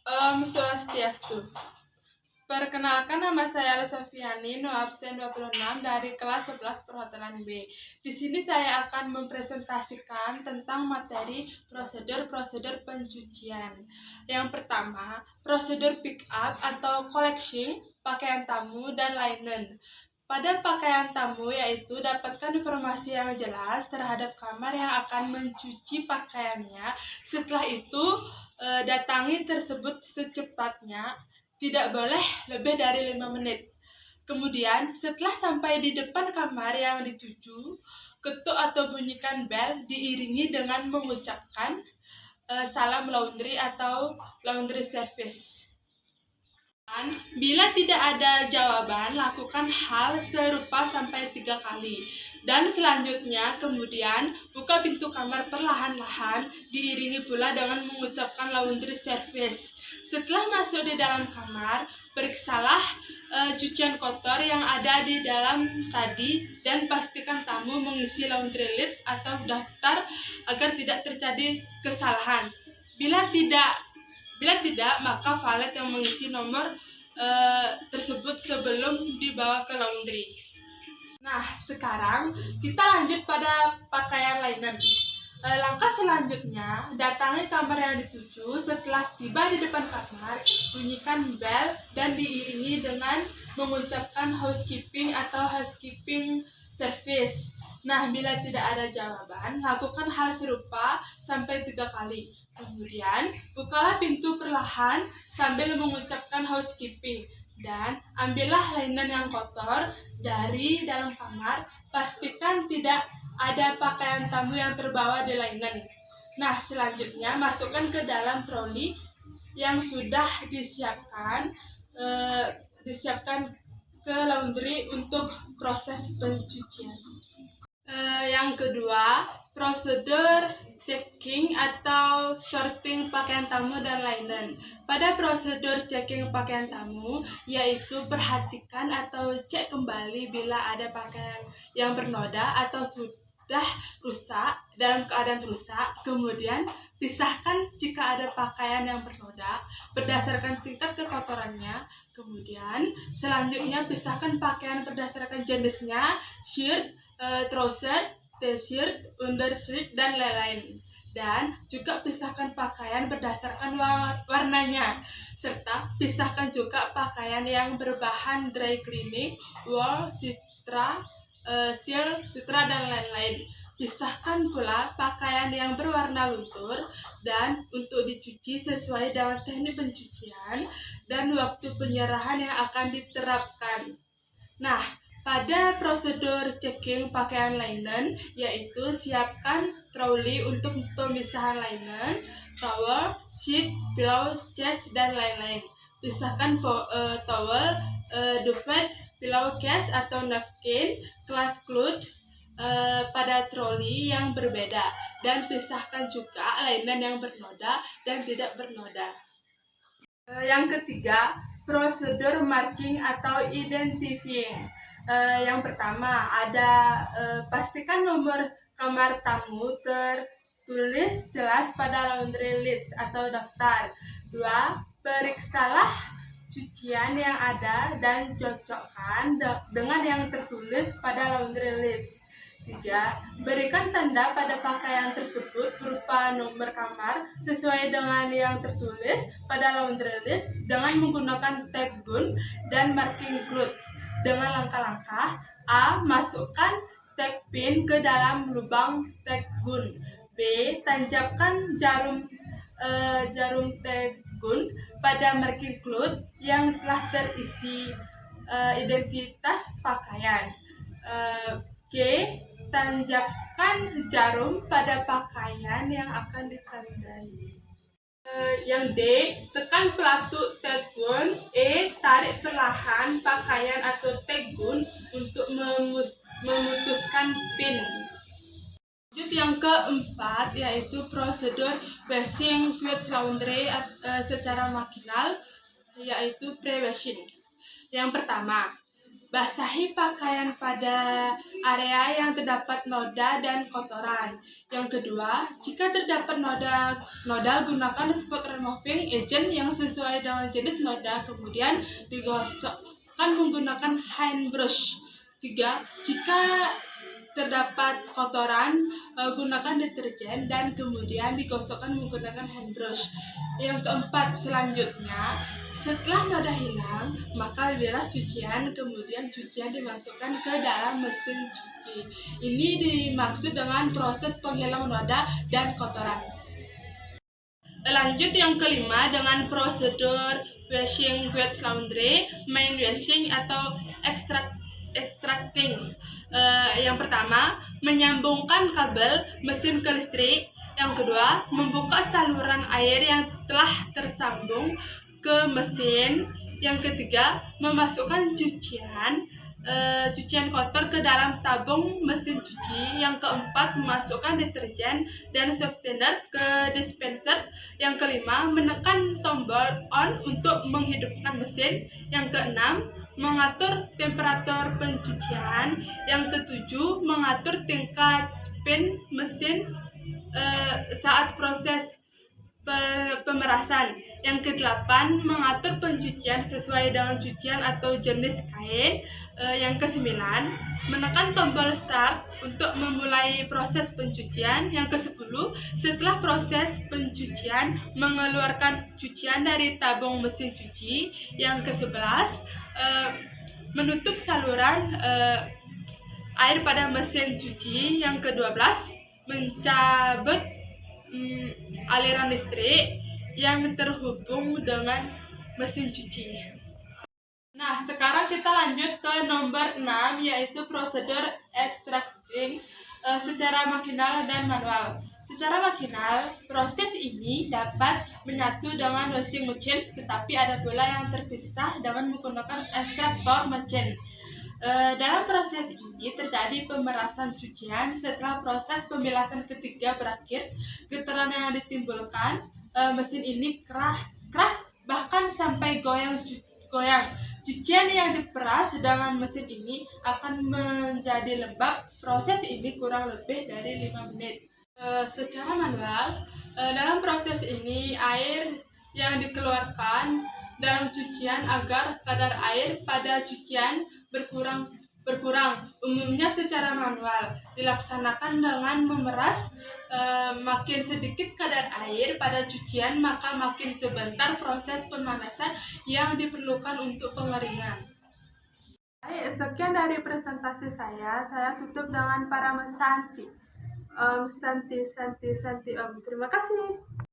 Swastiastu. Perkenalkan, nama saya Ala Sofiani, no absen 26 dari kelas 11 perhotelan B. Di sini saya akan mempresentasikan tentang materi prosedur pencucian. Yang pertama, prosedur pick up atau collection pakaian tamu dan linen. Pada pakaian tamu, yaitu dapatkan informasi yang jelas terhadap kamar yang akan mencuci pakaiannya. Setelah itu, datangi tersebut secepatnya, tidak boleh lebih dari 5 menit. Kemudian, setelah sampai di depan kamar yang dituju, ketuk atau bunyikan bel diiringi dengan mengucapkan salam laundry atau laundry service. Bila tidak ada jawaban, lakukan hal serupa sampai 3 kali. Dan selanjutnya, kemudian buka pintu kamar perlahan-lahan, diiringi pula dengan mengucapkan laundry service. Setelah masuk di dalam kamar, periksalah cucian kotor yang ada di dalam tadi dan pastikan tamu mengisi laundry list atau daftar agar tidak terjadi kesalahan. Bila tidak, maka valet yang mengisi nomor tersebut sebelum dibawa ke laundry. Nah, sekarang kita lanjut pada pakaian linen. Langkah selanjutnya, datangi kamar yang dituju. Setelah tiba di depan kamar, bunyikan bel dan diiringi dengan mengucapkan housekeeping atau housekeeping service. Nah, bila tidak ada jawaban, lakukan hal serupa sampai 3 kali. Kemudian, bukalah pintu perlahan sambil mengucapkan housekeeping. Dan ambillah linen yang kotor dari dalam kamar. Pastikan tidak ada pakaian tamu yang terbawa di linen. Nah, selanjutnya masukkan ke dalam troli yang sudah disiapkan ke laundry untuk proses pencucian. Yang kedua, prosedur checking atau sorting pakaian tamu dan linen. Pada prosedur checking pakaian tamu, yaitu perhatikan atau cek kembali bila ada pakaian yang bernoda atau sudah rusak, dalam keadaan rusak. Kemudian pisahkan jika ada pakaian yang bernoda berdasarkan tingkat kekotorannya. Kemudian selanjutnya pisahkan pakaian berdasarkan jenisnya, shirt, trouser, t-shirt, undershirt, dan lain-lain. Dan juga pisahkan pakaian berdasarkan warnanya, serta pisahkan juga pakaian yang berbahan dry cleaning, wool, silk, sutra, dan lain-lain. Pisahkan pula pakaian yang berwarna luntur dan untuk dicuci sesuai dengan teknik pencucian dan waktu penyerahan yang akan diterapkan. Nah, pada prosedur checking pakaian linen, yaitu siapkan troli untuk pemisahan linen, towel, sheet, pillow, chest, dan lain-lain. Pisahkan towel, duvet, pillowcase atau napkin, kelas cloth pada troli yang berbeda, dan pisahkan juga linen yang bernoda dan tidak bernoda. Yang ketiga, prosedur marking atau identifying. Yang pertama ada pastikan nomor kamar tamu tertulis jelas pada laundry list atau daftar. 2. Periksalah cucian yang ada dan cocokkan dengan yang tertulis pada laundry list. 3. Berikan tanda pada pakaian tersebut berupa nomor kamar sesuai dengan yang tertulis pada laundry list dengan menggunakan tag gun dan marking cloth. Dengan langkah-langkah: A. Masukkan tag pin ke dalam lubang tag gun. B. Tancapkan jarum tag gun pada marking cloth yang telah terisi identitas pakaian. C. Tancapkan jarum pada pakaian yang akan ditandai. Yang D. Tekan pelatuk tag gun. E. Tarik perlahan pakaian atau tag gun untuk memutuskan pin. Lanjut yang keempat, yaitu prosedur washing clothes laundry secara makinal, yaitu pre-washing. Yang pertama, Basahi pakaian pada area yang terdapat noda dan kotoran. Yang kedua, jika terdapat noda gunakan spot removing agent yang sesuai dengan jenis noda, kemudian digosokkan menggunakan hand brush. Tiga, jika terdapat kotoran, gunakan deterjen dan kemudian digosokkan menggunakan hand brush. Yang keempat, selanjutnya setelah noda hilang, maka bilas cucian, kemudian cucian dimasukkan ke dalam mesin cuci. Ini dimaksud dengan proses penghilang noda dan kotoran. Lanjut yang kelima dengan prosedur washing wet laundry, main washing atau extracting. Yang pertama, menyambungkan kabel mesin ke listrik. Yang kedua, membuka saluran air yang telah tersambung ke mesin. Yang ketiga, memasukkan cucian kotor ke dalam tabung mesin cuci. Yang keempat, memasukkan deterjen dan softener ke dispenser. Yang kelima, menekan tombol on untuk menghidupkan mesin. Yang keenam, mengatur temperatur pencucian. Yang ketujuh, mengatur tingkat spin mesin saat proses pemerasan. Yang kedelapan, mengatur pencucian sesuai dengan cucian atau jenis kain. Yang kesembilan, menekan tombol start untuk memulai proses pencucian. Yang kesepuluh, setelah proses pencucian, mengeluarkan cucian dari tabung mesin cuci. Yang kesebelas, menutup saluran air pada mesin cuci. Yang kedua belas, mencabut aliran listrik yang terhubung dengan mesin cuci. Nah, sekarang kita lanjut ke nomor 6, yaitu prosedur extracting secara makinal dan manual. Secara makinal, proses ini dapat menyatu dengan washing machine, tetapi ada pula yang terpisah dengan menggunakan extractor machine. Dalam proses ini terjadi pemerasan cucian. Setelah proses pembilasan ketiga berakhir, getaran yang ditimbulkan mesin ini keras bahkan sampai goyang. Cucian yang diperas dengan mesin ini akan menjadi lembab. Proses ini kurang lebih dari 5 menit. Secara manual, dalam proses ini air yang dikeluarkan dalam cucian agar kadar air pada cucian berkurang. Umumnya secara manual dilaksanakan dengan memeras. Makin sedikit kadar air pada cucian, maka makin sebentar proses pemanasan yang diperlukan untuk pengeringan. Baik, sekian dari presentasi saya. Saya tutup dengan para mesanti. Terima kasih.